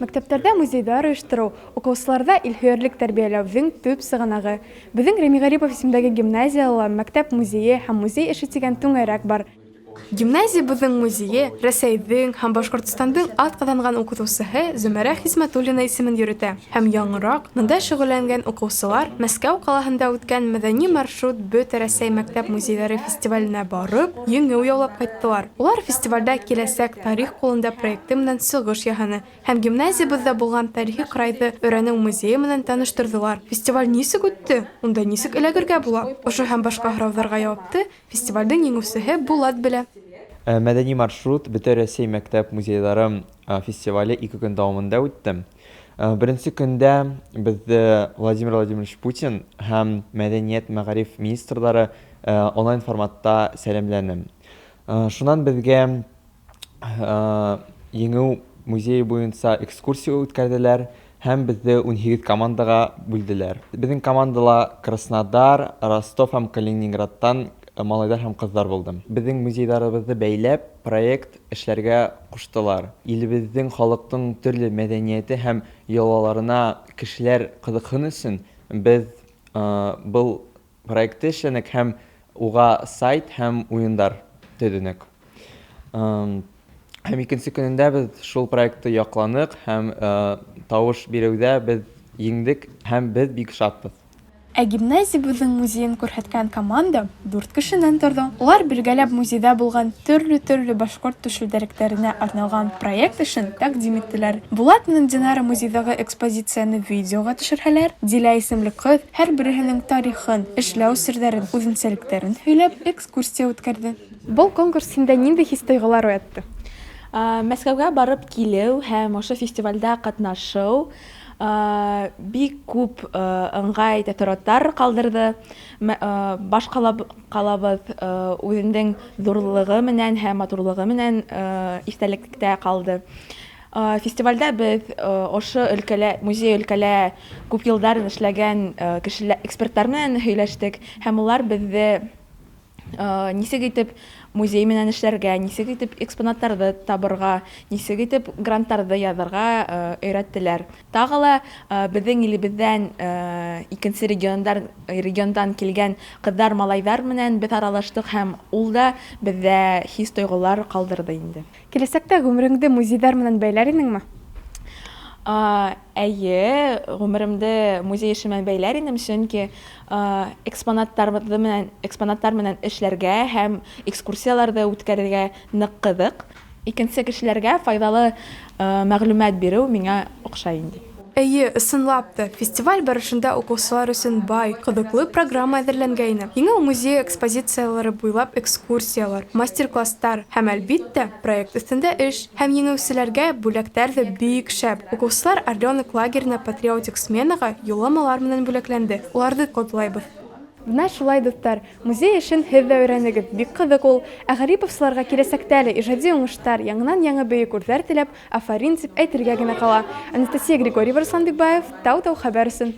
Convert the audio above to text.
Мәктәптәрдә музейдар оештыру, укучыларда илһөярлек тәрбияләүнең төп сыгынагы. Безнең Рамил Гарипов исемендәге гимназияла мәктәп музее һәм музей эше дигән түңәрәк бар. Гимназия безнең музее Рәсәйнең һәм Башкортстандың атказанган укытучысы Зөмәрә Хисмәтуллина исемен йөртә. Һәм яңгырак монда шөгыльләнгән укучылар Мәскәү каласында үткән мәдәни маршрут Бөтә Рәсәй мәктәп музейлары фестиваленә барып, еңү яулап кайттылар. Улар фестивальдә киләсәк тарих кулында проекты менән чыгыш яһаны һәм гимназиябездә булган тарихи крайды өйрәнү музее менән таныштырдылар. Фестиваль нисек үтте? Унда нисек эләгергә була? Ошо һәм башка сорауларга җавапты фестивальдең еңүчесе Булат белә. Мәдәни маршрут Бөтә Рәсәй мәктәп музейлары фестивале 2 көн дәвамында үтте. Беренче көндә безне Владимир Владимирович Путин һәм мәдәният мәгариф министрлары онлайн форматта сәламләнде. Шуннан безгә еңү музей буенча экскурсия үткәрделәр һәм безне 12 командага бүлделәр. Безнең командала Краснодар, Ростов һәм Калининградтан малайлар һәм кызлар булды. Безнең музейларыбызны бәйләп проект эшләргә куштылар. Илебезнең халыктың төрле мәдәнияте һәм йолаларына кешеләр кызыксын өчен без бу проектты эшләнек һәм уга сайт һәм уеннар төзедек. Һәм икенче көнендә без шул проектты якланык һәм тавыш бирүдә без еңдек һәм без бик шатбыз. Гимназия безнең музейын күрсәткән команда 4 кешенән торды. Улар бергәләп музейда булган төрле башкорт төшүлдәрлекләренә арналган проект эшен тәкъдим иттеләр. Булат менән Динара музейдагы экспозицияны видеога төшерһәләр, Дилә исемле кыз һәр берсенең тарихын, эшләү серләрен, үзенчәлекләрен һөйләп экскурсия үткәрде. Бу конкурс синдә нинди хис-тойгылар уятты? Мәскәүгә барып килү һәм ошо фестивальдә катнашу бик күп ыңгай тәэсиратлар калдырды. Баш калабыз үзенең зурлыгы менән һәм матурлыгы менән истәлектә калды. Фестивальдә без ошо музей өлкәлә күп еллар эшләгән кешеләр, экспертлар белән һөйләштек һәм улар безне нисек итеп музей менән эшләргә, нисек итеп экспонаттарны табырга, нисек итеп грантларны язарга өйрәттеләр. Тагы ла безнең илебездән икенче региондан килгән кызлар, малайлар менән без аралаштык һәм ул да бездә хис-тойгылар калдырды инде. Киләсәктә гомереңне музейдар менән бәйләр инеңме? Әйе, гомеремдә музей эше менән бәйләр идем, чөнки экспонаттар менән эшләргә һәм экскурсияларда үткәрергә нык кызык. Икенче кешеләргә файдалы мәгълүмат бирү миңа охшай инде. Әйе, ысынлап та, фестиваль барышында укучылар өчен бай, кызыклы программа әзерләнгәйне. Еңә музей экспозициялары буйлап экскурсиялар, мастер-класслар һәм әлбиттә проект өстендә эш һәм еңүчеләргә бүләкләр дә бик шәп. Укучылар Орленок лагерена патриотик сменага юлламалар менән бүләкләнде. Уларны котлайбыз. Менә шулай дуслар, музей эшен һез дә өйрәнегез, бик кызык ул. Гариповларга киләсәктә әле иҗади уңышлар, яңаннан-яңа бөек үрзәр теләп, афарин дип әйтергә генә кала. Анастасия Григорьева, Руслан Бикбаев, Тау-Тау хәбәр өчен.